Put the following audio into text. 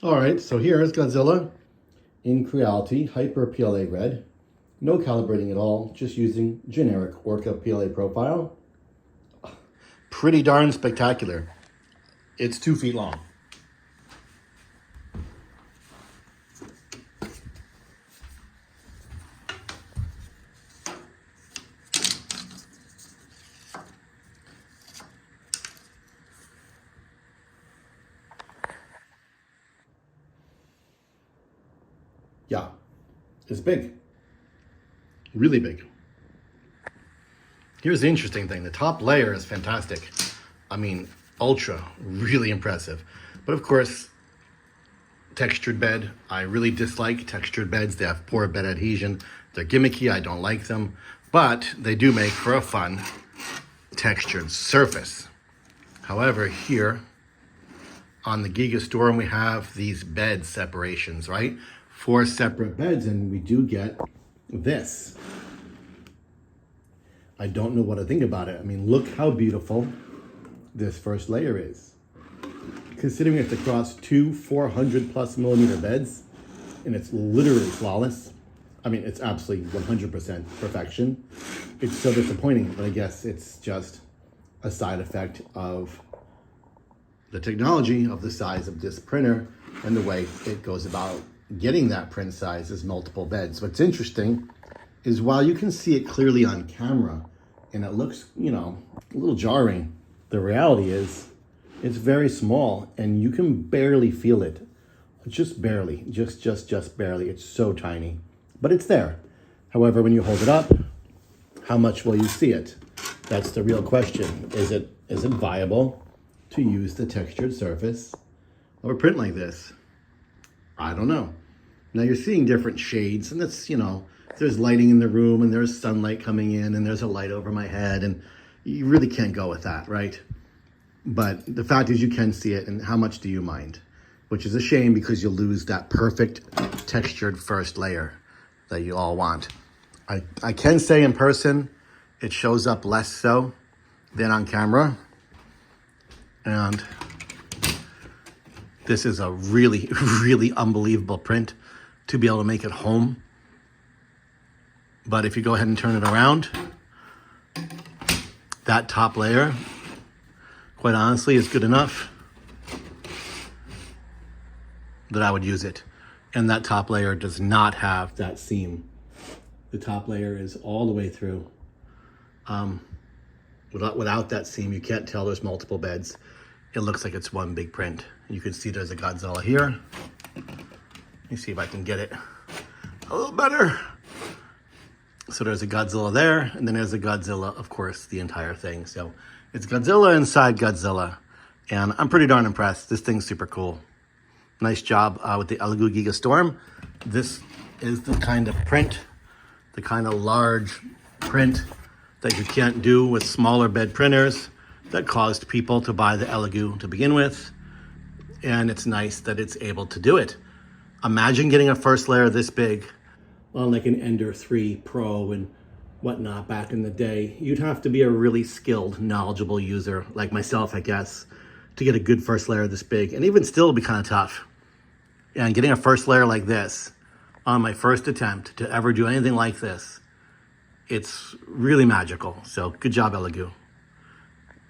All right, so here is Godzilla in Creality Hyper PLA Red. No calibrating at all, just using generic Orca PLA profile. Pretty darn spectacular. It's 2 feet long. Yeah, it's big. Really big. Here's the interesting thing. The top layer is fantastic. I mean, ultra, really impressive. But of course, textured bed. I really dislike textured beds. They have poor bed adhesion. They're gimmicky. I don't like them. But they do make for a fun textured surface. However, here on the Giga store, we have these bed separations, right? 4 separate beds, and we do get this. I don't know what to think about it. I mean, look how beautiful this first layer is. Considering it's across 2 400+ millimeter beds, and it's literally flawless. I mean, it's absolutely 100% perfection. It's so disappointing, but I guess it's just a side effect of the technology, of the size of this printer, and the way it goes about getting that print size is multiple beds. What's interesting is while you can see it clearly on camera and it looks, you know, a little jarring, the reality is it's very small and you can barely feel it. Just barely, just barely. It's so tiny, but it's there. However, when you hold it up, how much will you see it? That's the real question. Is it viable to use the textured surface of a print like this? I don't know. Now you're seeing different shades, and that's, you know, there's lighting in the room and there's sunlight coming in and there's a light over my head, and you really can't go with that, right? But the fact is you can see it, and how much do you mind? Which is a shame because you'll lose that perfect textured first layer that you all want. I can say in person, it shows up less so than on camera. And this is a really, really unbelievable print to be able to make at home. But if you go ahead and turn it around, that top layer, quite honestly, is good enough that I would use it. And that top layer does not have that seam. The top layer is all the way through. Without that seam, you can't tell there's multiple beds. It looks like it's one big print. You can see there's a Godzilla here. Let me see if I can get it a little better. So there's a Godzilla there, and then there's a Godzilla, of course, the entire thing. So it's Godzilla inside Godzilla, and I'm pretty darn impressed. This thing's super cool. Nice job with the Elegoo Giga Storm. This is the kind of print, the kind of large print that you can't do with smaller bed printers that caused people to buy the Elegoo to begin with. And it's nice that it's able to do it. Imagine getting a first layer this big on like an Ender 3 Pro and whatnot back in the day. You'd have to be a really skilled, knowledgeable user like myself, I guess, to get a good first layer this big. And even still, it'd be kind of tough. And getting a first layer like this on my first attempt to ever do anything like this, it's really magical. So good job, Elegoo.